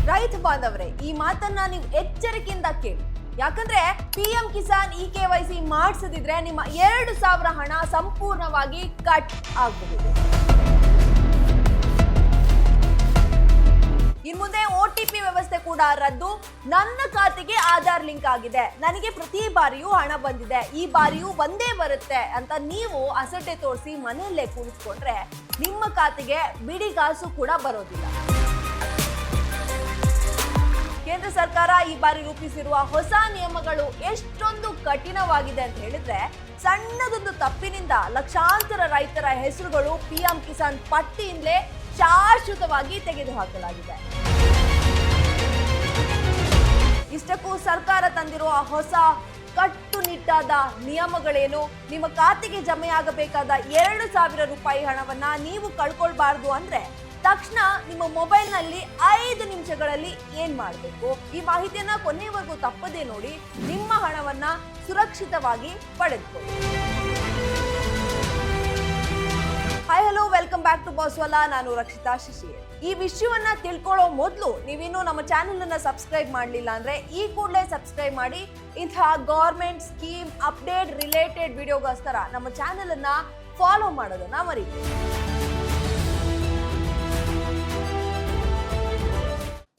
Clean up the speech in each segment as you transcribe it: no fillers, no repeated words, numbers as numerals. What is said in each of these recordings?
ರೈತ ಬಾಂಧವರೇ, ಈ ಮಾತನ್ನ ನೀವು ಎಚ್ಚರಿಕೆಯಿಂದ ಕೇಳಿ. ಯಾಕಂದ್ರೆ ಪಿಎಂ ಕಿಸಾನ್ KYC ಮಾಡಿಸದಿದ್ರೆ ನಿಮ್ಮ 2,000 ಹಣ ಸಂಪೂರ್ಣವಾಗಿ ಕಟ್ ಆಗಬಹುದು. ಇನ್ನು ಮುಂದೆ OTP ವ್ಯವಸ್ಥೆ ಕೂಡ ರದ್ದು. ನನ್ನ ಖಾತೆಗೆ ಆಧಾರ್ ಲಿಂಕ್ ಆಗಿದೆ, ನನಗೆ ಪ್ರತಿ ಬಾರಿಯೂ ಹಣ ಬಂದಿದೆ, ಈ ಬಾರಿಯೂ ಬಂದೇ ಬರುತ್ತೆ ಅಂತ ನೀವು ಅಸಡ್ಡೆ ತೋರಿಸಿ ಮನೆಯಲ್ಲೇ ಕೂರಿಸ್ಕೊಂಡ್ರೆ ನಿಮ್ಮ ಖಾತೆಗೆ ಬಿಡಿ ಕಾಸು ಕೂಡ ಬರೋದಿಲ್ಲ. ಕೇಂದ್ರ ಸರ್ಕಾರ ಈ ಬಾರಿ ರೂಪಿಸಿರುವ ಹೊಸ ನಿಯಮಗಳು ಎಷ್ಟೊಂದು ಕಠಿಣವಾಗಿದೆ ಅಂತ ಹೇಳಿದ್ರೆ, ಸಣ್ಣದೊಂದು ತಪ್ಪಿನಿಂದ ಲಕ್ಷಾಂತರ ರೈತರ ಹೆಸರುಗಳು ಪಿಎಂ ಕಿಸಾನ್ ಪಟ್ಟಿಯಿಂದಲೇ ಶಾಶ್ವತವಾಗಿ ತೆಗೆದುಹಾಕಲಾಗಿದೆ. ಇಷ್ಟಕ್ಕೂ ಸರ್ಕಾರ ತಂದಿರುವ ಹೊಸ ಕಟ್ಟುನಿಟ್ಟಾದ ನಿಯಮಗಳೇನು? ನಿಮ್ಮ ಖಾತೆಗೆ ಜಮೆಯಾಗಬೇಕಾದ 2,000 ರೂಪಾಯಿ ಹಣವನ್ನ ನೀವು ಕಳ್ಕೊಳ್ಬಾರ್ದು ಅಂದ್ರೆ ತಕ್ಷಣ ನಿಮ್ಮ ಮೊಬೈಲ್ ನಲ್ಲಿ 5 ನಿಮಿಷಗಳಲ್ಲಿ ಏನ್ ಮಾಡಬೇಕು? ಈ ಮಾಹಿತಿಯನ್ನ ಕೊನೆವರೆಗೂ ತಪ್ಪದೇ ನೋಡಿ ನಿಮ್ಮ ಹಣವನ್ನ ಸುರಕ್ಷಿತವಾಗಿ ಪಡೆದುಕೊಳ್ಳಿ. Hi hello, welcome back to ಬಾಸ್ವಾಲಾ. ನಾನು ರಕ್ಷಿತಾ ಶಶಿ. ಈ ವಿಷಯವನ್ನ ತಿಳ್ಕೊಳ್ಳೋ ಮೊದಲು ನೀವಿನ್ನೂ ನಮ್ಮ ಚಾನೆಲ್ ಅನ್ನ ಸಬ್ಸ್ಕ್ರೈಬ್ ಮಾಡಲಿಲ್ಲ ಅಂದ್ರೆ ಈ ಕೂಡಲೇ ಸಬ್ಸ್ಕ್ರೈಬ್ ಮಾಡಿ. ಇಂತಹ ಗವರ್ಮೆಂಟ್ ಸ್ಕೀಮ್ ಅಪ್ಡೇಟ್ ರಿಲೇಟೆಡ್ ವಿಡಿಯೋಗೋಸ್ಕರ ನಮ್ಮ ಚಾನೆಲ್ ಅನ್ನ ಫಾಲೋ ಮಾಡೋದನ್ನ ಮರಿಬೇಡಿ.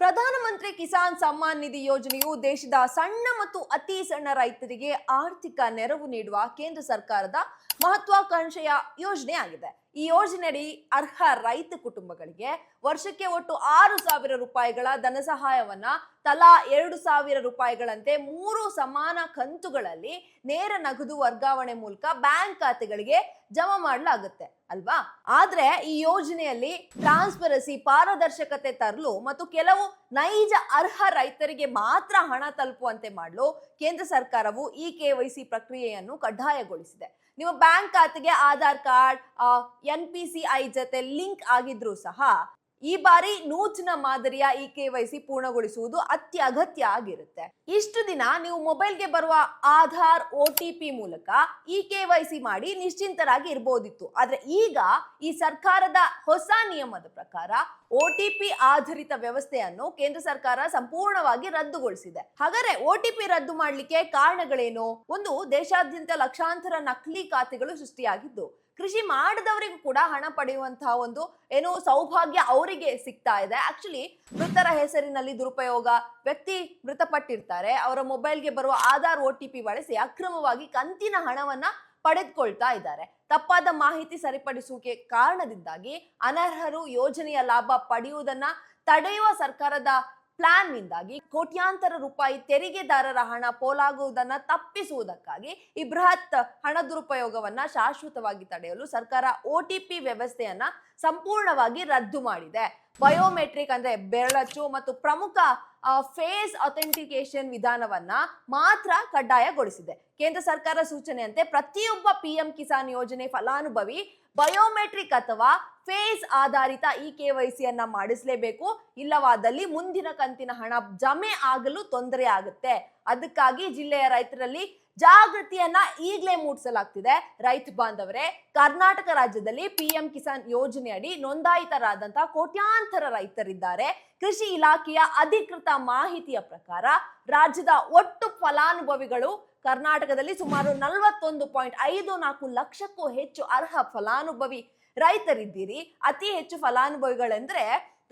ಪ್ರಧಾನಮಂತ್ರಿ ಕಿಸಾನ್ ಸಮ್ಮಾನ್ ನಿಧಿ ಯೋಜನೆಯು ದೇಶದ ಸಣ್ಣ ಮತ್ತು ಅತಿ ಸಣ್ಣ ರೈತರಿಗೆ ಆರ್ಥಿಕ ನೆರವು ನೀಡುವ ಕೇಂದ್ರ ಸರ್ಕಾರದ ಮಹತ್ವಾಕಾಂಕ್ಷೆಯ ಯೋಜನೆ ಆಗಿದೆ. ಈ ಯೋಜನೆಯಡಿ ಅರ್ಹ ರೈತ ಕುಟುಂಬಗಳಿಗೆ ವರ್ಷಕ್ಕೆ ಒಟ್ಟು 6,000 ರೂಪಾಯಿಗಳ ಧನ ಸಹಾಯವನ್ನ ತಲಾ 2,000 ರೂಪಾಯಿಗಳಂತೆ 3 ಸಮಾನ ಕಂತುಗಳಲ್ಲಿ ನೇರ ನಗದು ವರ್ಗಾವಣೆ ಮೂಲಕ ಬ್ಯಾಂಕ್ ಖಾತೆಗಳಿಗೆ ಜಮಾ ಮಾಡಲಾಗುತ್ತೆ ಅಲ್ವಾ? ಆದ್ರೆ ಈ ಯೋಜನೆಯಲ್ಲಿ ಟ್ರಾನ್ಸ್ಪರೆನ್ಸಿ, ಪಾರದರ್ಶಕತೆ ತರಲು ಮತ್ತು ಕೆಲವು ನೈಜ ಅರ್ಹ ರೈತರಿಗೆ ಮಾತ್ರ ಹಣ ತಲುಪುವಂತೆ ಮಾಡಲು ಕೇಂದ್ರ ಸರ್ಕಾರವು KYC ಪ್ರಕ್ರಿಯೆಯನ್ನು ಕಡ್ಡಾಯಗೊಳಿಸಿದೆ. ನಿಮ್ಮ ಬ್ಯಾಂಕ್ ಖಾತೆಗೆ ಆಧಾರ್ ಕಾರ್ಡ್, NPCI ಜೊತೆ ಲಿಂಕ್ ಆಗಿದ್ರೂ ಸಹ ಈ ಬಾರಿ ನೂತನ ಮಾದರಿಯ KYC ಪೂರ್ಣಗೊಳಿಸುವುದು ಅತ್ಯಗತ್ಯ ಆಗಿರುತ್ತೆ. ಇಷ್ಟು ದಿನ ನೀವು ಮೊಬೈಲ್ಗೆ ಬರುವ ಆಧಾರ್ OTP ಮೂಲಕ KYC ಮಾಡಿ ನಿಶ್ಚಿಂತರಾಗಿ ಇರಬಹುದಿತ್ತು. ಆದ್ರೆ ಈಗ ಈ ಸರ್ಕಾರದ ಹೊಸ ನಿಯಮದ ಪ್ರಕಾರ OTP ಆಧಾರಿತ ವ್ಯವಸ್ಥೆಯನ್ನು ಕೇಂದ್ರ ಸರ್ಕಾರ ಸಂಪೂರ್ಣವಾಗಿ ರದ್ದುಗೊಳಿಸಿದೆ. ಹಾಗಾದ್ರೆ OTP ರದ್ದು ಮಾಡ್ಲಿಕ್ಕೆ ಕಾರಣಗಳೇನು? ಒಂದು, ದೇಶಾದ್ಯಂತ ಲಕ್ಷಾಂತರ ನಕಲಿ ಖಾತೆಗಳು ಸೃಷ್ಟಿಯಾಗಿದ್ದು ಕೃಷಿ ಮಾಡದವರಿಗೂ ಕೂಡ ಹಣ ಪಡೆಯುವಂತಹ ಒಂದು ಸೌಭಾಗ್ಯ ಅವರಿಗೆ ಸಿಗ್ತಾ ಇದೆ. ಆಕ್ಚುಲಿ ಮೃತರ ಹೆಸರಿನಲ್ಲಿ ದುರುಪಯೋಗ, ವ್ಯಕ್ತಿ ಮೃತಪಟ್ಟಿರ್ತಾರೆ, ಅವರ ಮೊಬೈಲ್ಗೆ ಬರುವ ಆಧಾರ್ OTP ಬಳಸಿ ಅಕ್ರಮವಾಗಿ ಕಂತಿನ ಹಣವನ್ನ ಪಡೆದುಕೊಳ್ತಾ ಇದ್ದಾರೆ. ತಪ್ಪಾದ ಮಾಹಿತಿ ಸರಿಪಡಿಸುವಿಕೆ ಕಾರಣದಿಂದಾಗಿ ಅನರ್ಹರು ಯೋಜನೆಯ ಲಾಭ ಪಡೆಯುವುದನ್ನ ತಡೆಯುವ ಸರ್ಕಾರದ ಪ್ಲಾನ್ ನಿಂದಾಗಿ ಕೋಟ್ಯಾಂತರ ರೂಪಾಯಿ ತೆರಿಗೆದಾರರ ಹಣ ಪೋಲಾಗುವುದನ್ನ ತಪ್ಪಿಸುವುದಕ್ಕಾಗಿ ಈ ಬೃಹತ್ ಹಣ ದುರುಪಯೋಗವನ್ನ ಶಾಶ್ವತವಾಗಿ ತಡೆಯಲು ಸರ್ಕಾರ OTP ವ್ಯವಸ್ಥೆಯನ್ನ ಸಂಪೂರ್ಣವಾಗಿ ರದ್ದು ಮಾಡಿದೆ. ಬಯೋಮೆಟ್ರಿಕ್ ಅಂದ್ರೆ ಬೆರಳಚ್ಚು ಮತ್ತು ಪ್ರಮುಖ ಫೇಸ್ ಅಥೆಂಟಿಕೇಶನ್ ವಿಧಾನವನ್ನ ಮಾತ್ರ ಕಡ್ಡಾಯಗೊಳಿಸಿದೆ. ಕೇಂದ್ರ ಸರ್ಕಾರ ಸೂಚನೆಯಂತೆ ಪ್ರತಿಯೊಬ್ಬ ಪಿಎಂ ಕಿಸಾನ್ ಯೋಜನೆ ಫಲಾನುಭವಿ ಬಯೋಮೆಟ್ರಿಕ್ ಅಥವಾ ಫೇಸ್ ಆಧಾರಿತ KYC ಅನ್ನ ಮಾಡಿಸಲೇಬೇಕು. ಇಲ್ಲವಾದಲ್ಲಿ ಮುಂದಿನ ಕಂತಿನ ಹಣ ಜಮೆ ಆಗಲು ತೊಂದರೆ ಆಗುತ್ತೆ. ಅದಕ್ಕಾಗಿ ಜಿಲ್ಲೆಯ ರೈತರಲ್ಲಿ ಜಾಗೃತಿಯನ್ನ ಈಗಲೇ ಮೂಡಿಸಲಾಗ್ತಿದೆ. ರೈತ ಬಾಂಧವರೇ, ಕರ್ನಾಟಕ ರಾಜ್ಯದಲ್ಲಿ ಪಿಎಂ ಕಿಸಾನ್ ಯೋಜನೆಯಡಿ ನೋಂದಾಯಿತರಾದಂತಹ ಕೋಟ್ಯಾಂತರ ರೈತರಿದ್ದಾರೆ. ಕೃಷಿ ಇಲಾಖೆಯ ಅಧಿಕೃತ ಮಾಹಿತಿಯ ಪ್ರಕಾರ ರಾಜ್ಯದ ಒಟ್ಟು ಫಲಾನುಭವಿಗಳು ಕರ್ನಾಟಕದಲ್ಲಿ ಸುಮಾರು 41.54 ಲಕ್ಷಕ್ಕೂ ಹೆಚ್ಚು ಅರ್ಹ ಫಲಾನುಭವಿ ರೈತರಿದ್ದೀರಿ. ಅತಿ ಹೆಚ್ಚು ಫಲಾನುಭವಿಗಳೆಂದ್ರೆ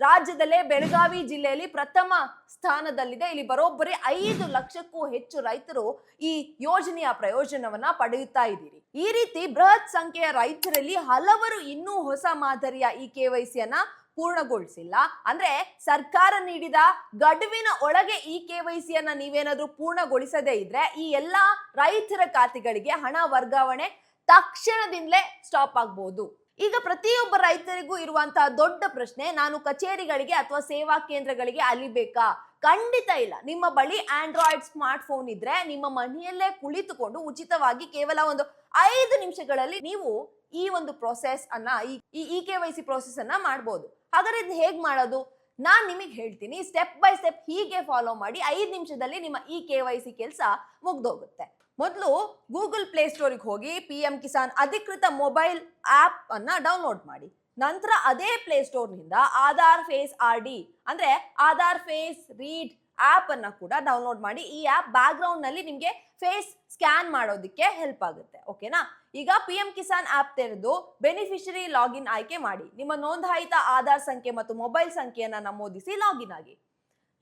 ರಾಜ್ಯದಲ್ಲೇ ಬೆಳಗಾವಿ ಜಿಲ್ಲೆಯಲ್ಲಿ ಪ್ರಥಮ ಸ್ಥಾನದಲ್ಲಿದೆ. ಇಲ್ಲಿ ಬರೋಬ್ಬರಿ 5 ಲಕ್ಷಕ್ಕೂ ಹೆಚ್ಚು ರೈತರು ಈ ಯೋಜನೆಯ ಪ್ರಯೋಜನವನ್ನ ಪಡೆಯುತ್ತಾ ಇದ್ದೀರಿ. ಈ ರೀತಿ ಬೃಹತ್ ಸಂಖ್ಯೆಯ ರೈತರಲ್ಲಿ ಹಲವರು ಇನ್ನೂ ಹೊಸ ಮಾದರಿಯ KYC ಅನ್ನ ಪೂರ್ಣಗೊಳಿಸಿಲ್ಲ. ಅಂದ್ರೆ ಸರ್ಕಾರ ನೀಡಿದ ಗಡುವಿನ ಒಳಗೆ KYC ಅನ್ನ ನೀವೇನಾದ್ರೂ ಪೂರ್ಣಗೊಳಿಸದೇ ಇದ್ರೆ ಈ ಎಲ್ಲಾ ರೈತರ ಖಾತೆಗಳಿಗೆ ಹಣ ವರ್ಗಾವಣೆ ತಕ್ಷಣದಿಂದಲೇ ಸ್ಟಾಪ್ ಆಗಬಹುದು. ಈಗ ಪ್ರತಿಯೊಬ್ಬ ರೈತರಿಗೂ ಇರುವಂತಹ ದೊಡ್ಡ ಪ್ರಶ್ನೆ, ನಾನು ಕಚೇರಿಗಳಿಗೆ ಅಥವಾ ಸೇವಾ ಕೇಂದ್ರಗಳಿಗೆ ಅಲಿಬೇಕಾ? ಖಂಡಿತ ಇಲ್ಲ. ನಿಮ್ಮ ಬಳಿ ಆಂಡ್ರಾಯ್ಡ್ ಸ್ಮಾರ್ಟ್ ಫೋನ್ ಇದ್ರೆ ನಿಮ್ಮ ಮನೆಯಲ್ಲೇ ಕುಳಿತುಕೊಂಡು ಉಚಿತವಾಗಿ ಕೇವಲ ಒಂದು 5 ನಿಮಿಷಗಳಲ್ಲಿ ನೀವು ಈ ಒಂದು ಪ್ರೋಸೆಸ್ ಅನ್ನ ಈ KYC ಪ್ರೋಸೆಸ್ ಅನ್ನ ಮಾಡಬಹುದು. ಹಾಗಾದ್ರೆ ಇದು ಹೇಗ್ ಮಾಡೋದು? ನಾನ್ ನಿಮಗೆ ಹೇಳ್ತೀನಿ. ಸ್ಟೆಪ್ ಬೈ ಸ್ಟೆಪ್ ಹೀಗೆ ಫಾಲೋ ಮಾಡಿ 5 ನಿಮಿಷದಲ್ಲಿ ನಿಮ್ಮ KYC ಕೆಲಸ ಮುಗ್ದೋಗುತ್ತೆ. ಮೊದಲು ಗೂಗಲ್ ಪ್ಲೇ ಸ್ಟೋರಿಗೆ ಹೋಗಿ ಪಿಎಂ ಕಿಸಾನ್ ಅಧಿಕೃತ ಮೊಬೈಲ್ ಆಪ್ ಅನ್ನ ಡೌನ್ಲೋಡ್ ಮಾಡಿ. ನಂತರ ಅದೇ ಪ್ಲೇ ಸ್ಟೋರ್ ನಿಂದ ಆಧಾರ್ ಫೇಸ್ RD ಅಂದ್ರೆ ಆಧಾರ್ ಫೇಸ್ ರೀಡ್ ಆಪ್ ಅನ್ನ ಕೂಡ ಡೌನ್ಲೋಡ್ ಮಾಡಿ. ಈ ಆಪ್ ಬ್ಯಾಕ್ ಗ್ರೌಂಡ್ ನಲ್ಲಿ ನಿಮ್ಗೆ ಫೇಸ್ ಸ್ಕ್ಯಾನ್ ಮಾಡೋದಕ್ಕೆ ಹೆಲ್ಪ್ ಆಗುತ್ತೆ. ಓಕೆನಾ? ಈಗ PM ಕಿಸಾನ್ ಆಪ್ ತೆರೆದು ಬೆನಿಫಿಷರಿ ಲಾಗಿನ್ ಆಯ್ಕೆ ಮಾಡಿ. ನಿಮ್ಮ ನೋಂದಾಯಿತ ಆಧಾರ್ ಸಂಖ್ಯೆ ಮತ್ತು ಮೊಬೈಲ್ ಸಂಖ್ಯೆಯನ್ನ ನಮೂದಿಸಿ ಲಾಗಿನ್ ಆಗಿ.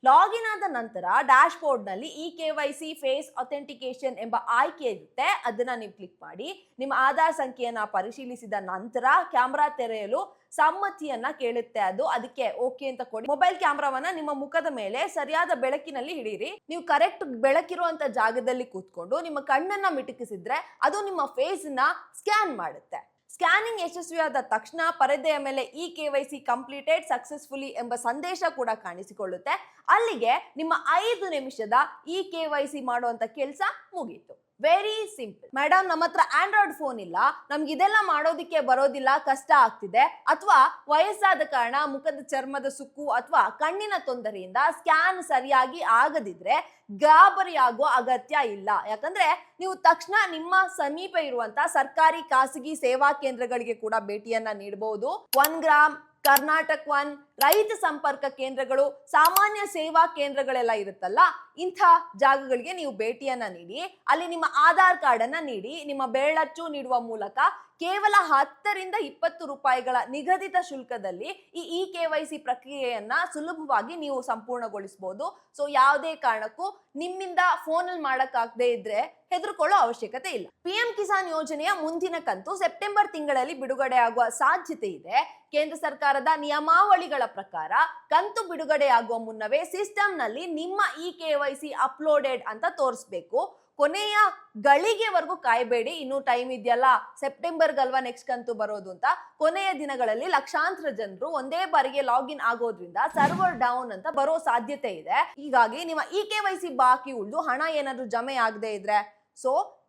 ಲಾಗಿನ್ ಆದ ನಂತರ ಡ್ಯಾಶ್ ಬೋರ್ಡ್ ನಲ್ಲಿ KYC ಫೇಸ್ ಅಥೆಂಟಿಕೇಶನ್ ಎಂಬ ಆಯ್ಕೆ ಇರುತ್ತೆ. ಅದನ್ನ ನೀವು ಕ್ಲಿಕ್ ಮಾಡಿ ನಿಮ್ಮ ಆಧಾರ್ ಸಂಖ್ಯೆಯನ್ನ ಪರಿಶೀಲಿಸಿದ ನಂತರ ಕ್ಯಾಮೆರಾ ತೆರೆಯಲು ಸಮ್ಮತಿಯನ್ನ ಕೇಳುತ್ತೆ. ಅದಕ್ಕೆ ಓಕೆ ಅಂತ ಕೊಡಿ. ಮೊಬೈಲ್ ಕ್ಯಾಮ್ರಾವನ್ನ ನಿಮ್ಮ ಮುಖದ ಮೇಲೆ ಸರಿಯಾದ ಬೆಳಕಿನಲ್ಲಿ ಹಿಡಿಯಿರಿ. ನೀವು ಕರೆಕ್ಟ್ ಬೆಳಕಿರುವಂತ ಜಾಗದಲ್ಲಿ ಕೂತ್ಕೊಂಡು ನಿಮ್ಮ ಕಣ್ಣನ್ನ ಮಿಟುಕಿಸಿದ್ರೆ ಅದು ನಿಮ್ಮ ಫೇಸ್ ನ ಸ್ಕ್ಯಾನ್ ಮಾಡುತ್ತೆ. ಸ್ಕ್ಯಾನಿಂಗ್ ಯಶಸ್ವಿಯಾದ ತಕ್ಷಣ ಪರದೆಯ ಮೇಲೆ KYC ಕಂಪ್ಲೀಟೆಡ್ ಸಕ್ಸಸ್ಫುಲಿ ಎಂಬ ಸಂದೇಶ ಕೂಡ ಕಾಣಿಸಿಕೊಳ್ಳುತ್ತೆ. ಅಲ್ಲಿಗೆ ನಿಮ್ಮ 5 ನಿಮಿಷದ KYC ಮಾಡುವಂತ ಕೆಲಸ ಮುಗೀತು. Very simple. ಮೇಡಮ್, ನಮ್ಮ ಹತ್ರ ಆಂಡ್ರಾಯ್ಡ್ ಫೋನ್ ಇಲ್ಲ, ನಮ್ಗೆ ಇದೆಲ್ಲ ಮಾಡೋದಿಕ್ಕೆ ಬರೋದಿಲ್ಲ, ಕಷ್ಟ ಆಗ್ತಿದೆ, ಅಥವಾ ವಯಸ್ಸಾದ ಕಾರಣ ಮುಖದ ಚರ್ಮದ ಸುಕ್ಕು ಅಥವಾ ಕಣ್ಣಿನ ತೊಂದರೆಯಿಂದ ಸ್ಕ್ಯಾನ್ ಸರಿಯಾಗಿ ಆಗದಿದ್ರೆ ಗಾಬರಿಯಾಗುವ ಅಗತ್ಯ ಇಲ್ಲ. ಯಾಕಂದ್ರೆ ನೀವು ತಕ್ಷಣ ನಿಮ್ಮ ಸಮೀಪ ಇರುವಂತ ಸರ್ಕಾರಿ ಖಾಸಗಿ ಸೇವಾ ಕೇಂದ್ರಗಳಿಗೆ ಕೂಡ ಭೇಟಿಯನ್ನ ನೀಡಬಹುದು. 1 ಗ್ರಾಮ್, ಕರ್ನಾಟಕ 1, ರೈತ ಸಂಪರ್ಕ ಕೇಂದ್ರಗಳು, ಸಾಮಾನ್ಯ ಸೇವಾ ಕೇಂದ್ರಗಳೆಲ್ಲ ಇರುತ್ತಲ್ಲ, ಇಂಥ ಜಾಗಗಳಿಗೆ ನೀವು ಭೇಟಿಯನ್ನ ನೀಡಿ. ಅಲ್ಲಿ ನಿಮ್ಮ ಆಧಾರ್ ಕಾರ್ಡ್ ಅನ್ನ ನೀಡಿ ನಿಮ್ಮ ಬೆರಳಚ್ಚು ನೀಡುವ ಮೂಲಕ ಕೇವಲ 10 ರಿಂದ 20 ರೂಪಾಯಿಗಳ ನಿಗದಿತ ಶುಲ್ಕದಲ್ಲಿ ಈ KYC ಪ್ರಕ್ರಿಯೆಯನ್ನ ಸುಲಭವಾಗಿ ನೀವು ಸಂಪೂರ್ಣಗೊಳಿಸಬಹುದು. ಸೊ ಯಾವುದೇ ಕಾರಣಕ್ಕೂ ನಿಮ್ಮಿಂದ ಫೋನಲ್ಲಿ ಮಾಡಕ್ಕಾಗದೇ ಇದ್ರೆ ಹೆದರ್ಕೊಳ್ಳೋ ಅವಶ್ಯಕತೆ ಇಲ್ಲ. PM ಕಿಸಾನ್ ಯೋಜನೆಯ ಮುಂದಿನ ಕಂತು ಸೆಪ್ಟೆಂಬರ್ ತಿಂಗಳಲ್ಲಿ ಬಿಡುಗಡೆ ಆಗುವ ಸಾಧ್ಯತೆ ಇದೆ. ಕೇಂದ್ರ ಸರ್ಕಾರದ ನಿಯಮಾವಳಿಗಳ ಪ್ರಕಾರ ಕಂತು ಬಿಡುಗಡೆಯಾಗುವ ಮುನ್ನವೇ ಸಿಸ್ಟಮ್ ನಲ್ಲಿ ನಿಮ್ಮ KYC ಅಪ್ಲೋಡೆಡ್ ಅಂತ ತೋರಿಸ್ಬೇಕು. ಕೊನೆಯ ಗಳಿಗೆವರೆಗೂ ಕಾಯಬೇಡಿ, ಇನ್ನೂ ಟೈಮ್ ಇದೆಯಲ್ಲ, ಸೆಪ್ಟೆಂಬರ್ಗಲ್ವಾ ನೆಕ್ಸ್ಟ್ ಕಂತು ಬರೋದು ಅಂತ. ಕೊನೆಯ ದಿನಗಳಲ್ಲಿ ಲಕ್ಷಾಂತರ ಜನರು ಒಂದೇ ಬಾರಿಗೆ ಲಾಗಿನ್ ಆಗೋದ್ರಿಂದ ಸರ್ವರ್ ಡೌನ್ ಅಂತ ಬರೋ ಸಾಧ್ಯತೆ ಇದೆ. ಹೀಗಾಗಿ ನಿಮ್ಮ KYC ಬಾಕಿ ಉಳಿದು ಹಣ ಏನಾದ್ರು ಜಮೆ ಆಗದೆ ಇದ್ರೆ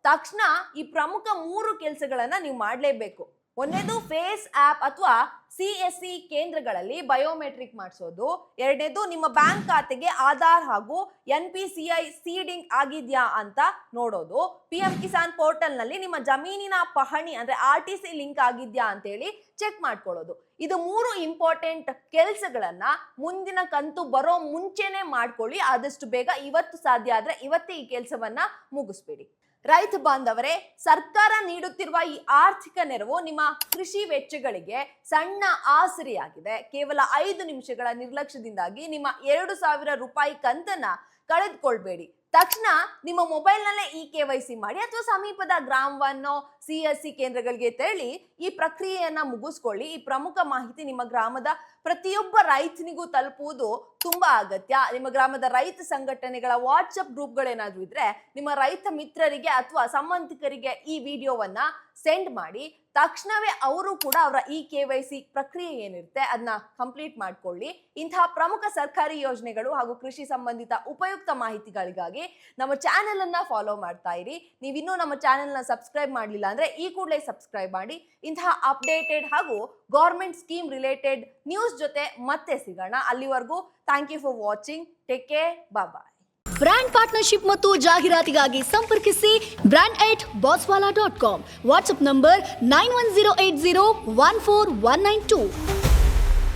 ತಕ್ಷಣ ಈ ಪ್ರಮುಖ 3 ಕೆಲಸಗಳನ್ನ ನೀವು ಮಾಡಲೇಬೇಕು. ಒಂದನೇದು ಫೇಸ್ ಆಪ್ ಅಥವಾ CSC ಕೇಂದ್ರಗಳಲ್ಲಿ ಬಯೋಮೆಟ್ರಿಕ್ ಮಾಡಿಸೋದು. ಎರಡನೇದು ನಿಮ್ಮ ಬ್ಯಾಂಕ್ ಖಾತೆಗೆ ಆಧಾರ್ ಹಾಗೂ NPCI ಸೀಡಿಂಗ್ ಆಗಿದ್ಯಾ ಅಂತ ನೋಡೋದು. PM ಕಿಸಾನ್ ಪೋರ್ಟಲ್ ನಲ್ಲಿ ನಿಮ್ಮ ಜಮೀನಿನ ಪಹಣಿ ಅಂದ್ರೆ RTC ಲಿಂಕ್ ಆಗಿದ್ಯಾ ಅಂತ ಹೇಳಿ ಚೆಕ್ ಮಾಡ್ಕೊಳ್ಳೋದು. ಇದು 3 ಇಂಪಾರ್ಟೆಂಟ್ ಕೆಲಸಗಳನ್ನ ಮುಂದಿನ ಕಂತು ಬರೋ ಮುಂಚೆನೆ ಮಾಡ್ಕೊಳ್ಳಿ. ಆದಷ್ಟು ಬೇಗ, ಇವತ್ತು ಸಾಧ್ಯ ಆದ್ರೆ ಇವತ್ತೇ ಈ ಕೆಲಸವನ್ನ ಮುಗಿಸ್ಬೇಡಿ. ರೈತ ಬಾಂಧವರೇ, ಸರ್ಕಾರ ನೀಡುತ್ತಿರುವ ಈ ಆರ್ಥಿಕ ನೆರವು ನಿಮ್ಮ ಕೃಷಿ ವೆಚ್ಚಗಳಿಗೆ ಸಣ್ಣ ಆಸರೆಯಾಗಿದೆ. ಕೇವಲ 5 ನಿಮಿಷಗಳ ನಿರ್ಲಕ್ಷ್ಯದಿಂದಾಗಿ ನಿಮ್ಮ 2,000 ರೂಪಾಯಿ ಕಂತನ್ನ ಕಳೆದುಕೊಳ್ಬೇಡಿ. ತಕ್ಷಣ ನಿಮ್ಮ ಮೊಬೈಲ್ ನಲ್ಲೇ KYC ಮಾಡಿ ಅಥವಾ ಸಮೀಪದ ಗ್ರಾಮ್ 1 CSC ಕೇಂದ್ರಗಳಿಗೆ ತೆರಳಿ ಈ ಪ್ರಕ್ರಿಯೆಯನ್ನ ಮುಗಿಸ್ಕೊಳ್ಳಿ. ಈ ಪ್ರಮುಖ ಮಾಹಿತಿ ನಿಮ್ಮ ಗ್ರಾಮದ ಪ್ರತಿಯೊಬ್ಬ ರೈತನಿಗೂ ತಲುಪುವುದು ತುಂಬಾ ಅಗತ್ಯ. ನಿಮ್ಮ ಗ್ರಾಮದ ರೈತ ಸಂಘಟನೆಗಳ ವಾಟ್ಸಪ್ ಗ್ರೂಪ್ಗಳೇನಾದ್ರೂ ಇದ್ರೆ ನಿಮ್ಮ ರೈತ ಮಿತ್ರರಿಗೆ ಅಥವಾ ಸಂಬಂಧಿಕರಿಗೆ ಈ ವಿಡಿಯೋವನ್ನ ಸೆಂಡ್ ಮಾಡಿ. ತಕ್ಷಣವೇ ಅವರು ಕೂಡ ಅವರ KYC ಪ್ರಕ್ರಿಯೆ ಏನಿರುತ್ತೆ ಅದನ್ನ ಕಂಪ್ಲೀಟ್ ಮಾಡ್ಕೊಳ್ಳಿ. ಇಂತಹ ಪ್ರಮುಖ ಸರ್ಕಾರಿ ಯೋಜನೆಗಳು ಹಾಗೂ ಕೃಷಿ ಸಂಬಂಧಿತ ಉಪಯುಕ್ತ ಮಾಹಿತಿಗಳಿಗಾಗಿ ನಮ್ಮ ಚಾನೆಲ್ ಅನ್ನ ಫಾಲೋ ಮಾಡ್ತಾ ಇರಿ. ನೀವಿನ್ನೂ ನಮ್ಮ ಚಾನೆಲ್ ನ ಸಬ್ಸ್ಕ್ರೈಬ್ ಮಾಡಲಿಲ್ಲ ಅಂದ್ರೆ ಈ ಕೂಡಲೇ ಸಬ್ಸ್ಕ್ರೈಬ್ ಮಾಡಿ. ಇಂತಹ ಅಪ್ಡೇಟೆಡ್ ಹಾಗೂ ಗವರ್ಮೆಂಟ್ ಸ್ಕೀಮ್ ರಿಲೇಟೆಡ್ ನ್ಯೂಸ್ ಜೊತೆ ಮತ್ತೆ ಸಿಗೋಣ. ಅಲ್ಲಿವರೆಗೂ thank you for watching. Take care, bye. Brand partnership ಮತ್ತು ಜಾಹೀರಾತಿಗಾಗಿ ಸಂಪರ್ಕಿಸಿ brand@bosswala.com. WhatsApp number 9108014192.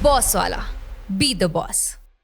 Bosswala, be the boss.